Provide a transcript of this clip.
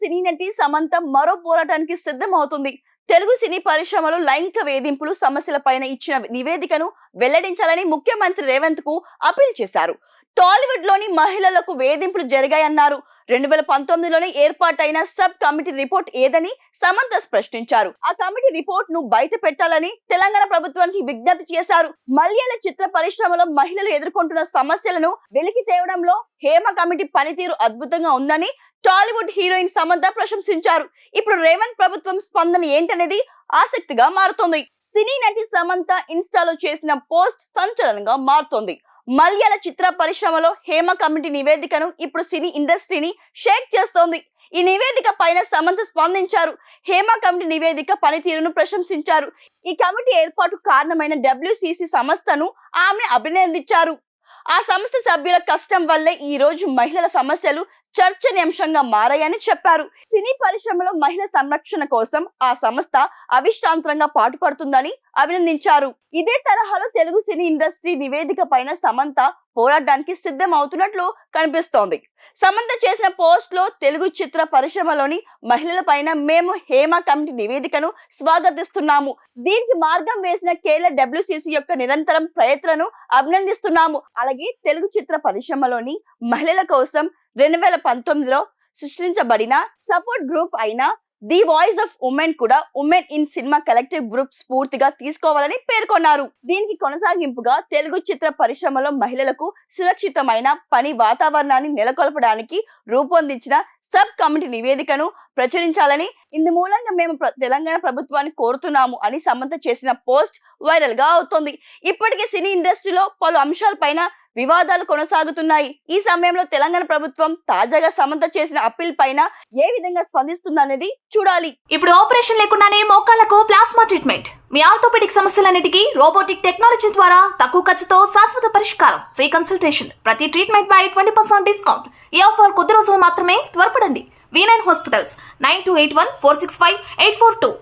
సినీ నటి సమంత మరో పోరాటానికి సిద్ధమవుతుంది. తెలుగు సినీ పరిశ్రమలో లైంగిక వేధింపులు సమస్యలపైన ఇచ్చిన నివేదికను వెల్లడించాలని ముఖ్యమంత్రి రేవంత్ కు అపీల్ చేశారు. టాలీవుడ్ లోని మహిళలకు వేధింపులు జరిగాయన్నారు. 2019లోనే ఏర్పాటైన సబ్ కమిటీ రిపోర్ట్ ఏదని సమంత స్పష్టించారు. ఆ కమిటీ రిపోర్ట్ ను బయట పెట్టాలని తెలంగాణ ప్రభుత్వానికి విజ్ఞప్తి చేశారు. మలయాళ చిత్ర పరిశ్రమలో మహిళలు ఎదుర్కొంటున్న సమస్యలను వెలికి తేవడంలో హేమ కమిటీ పనితీరు అద్భుతంగా ఉందని టాలీవుడ్ హీరోయిన్ సమంత ప్రశంసించారు. ఇప్పుడు రేవంత్ ప్రభుత్వం స్పందన ఏంటనేది ఆసక్తిగా మారుతోంది. సినీ నటి సమంత ఇన్స్టాలో చేసిన పోస్ట్ సంచలనంగా మారుతోంది. మలయాళ చిత్ర పరిశ్రమలో హేమ కమిటీ నివేదికను ఇప్పుడు సినీ ఇండస్ట్రీని షేక్ చేస్తోంది. ఈ నివేదిక పైన సమంత స్పందించారు. హేమ కమిటీ నివేదిక పనితీరును ప్రశంసించారు. ఈ కమిటీ ఏర్పాటు కారణమైన WCC సంస్థను ఆమె అభినందించారు. ఆ సంస్థ సభ్యుల కష్టం వల్లే ఈ రోజు మహిళల సమస్యలు చర్చనీయాంశంగా మారాయని చెప్పారు. సినీ పరిశ్రమలో మహిళల సంరక్షణ కోసం ఆ సంస్థ అవిశ్రాంతంగా పాటుపడుతుందని అభినందించారు. ఇదే తరహాలో తెలుగు సినీ ఇండస్ట్రీ నివేదిక పైన సమంత పోరాటానికి సిద్ధం అవుతున్నట్లు కనిపిస్తోంది. సమంత చేసిన పోస్ట్ లో తెలుగు చిత్ర పరిశ్రమలోని మహిళల పైన మేము హేమ కమిటీ నివేదికను స్వాగతిస్తున్నాము. దీనికి మార్గం వేసిన కేరళ WCC యొక్క నిరంతరం ప్రయత్నాలను అభినందిస్తున్నాము. అలాగే తెలుగు చిత్ర పరిశ్రమలోని మహిళల కోసం 2019లో సృష్టించబడిన సపోర్ట్ గ్రూప్ అయిన ది వాయిస్ ఆఫ్ ఉమెన్ కూడా women in cinema collective group స్ఫూర్తిగా తీసుకోవాలని పేర్కొన్నారు. దీనికి కొనసాగింపుగా తెలుగు చిత్ర పరిశ్రమలో మహిళలకు సురక్షితమైన పని వాతావరణాన్ని నెలకొల్పడానికి రూపొందించిన సబ్ కమిటీ నివేదికను ప్రచురించాలని ఇందు మూలంగా మేము తెలంగాణ ప్రభుత్వాన్ని కోరుతున్నాము అని సమంత చేసిన పోస్ట్ వైరల్ గా అవుతోంది. ఇప్పటికే సినీ ఇండస్ట్రీలో పలు అంశాలపైన వివాదాలు కొనసాగుతున్నాయి. ఈ సమయంలో తెలంగాణ ప్రభుత్వం తాజాగా సమంత చేసిన అప్పీల్ పైన ఏ విధంగా స్పందిస్తుందనేది చూడాలి. ఇప్పుడు ఆపరేషన్ లేకుండానే మోకాళ్లకు ప్లాస్మా ట్రీట్మెంట్, మీ ఆర్థోపెడిక్ సమస్యలన్నిటికీ రోబోటిక్ టెక్నాలజీ ద్వారా తక్కువ ఖర్చుతో శాశ్వత పరిష్కారం, ఫ్రీ కన్సల్టేషన్, ప్రతి ట్రీట్మెంట్ పై 20% డిస్కౌంట్. ఈ ఆఫర్ కొద్ది రోజులు మాత్రమే, త్వరపడండి. V9 hospitals 9281465842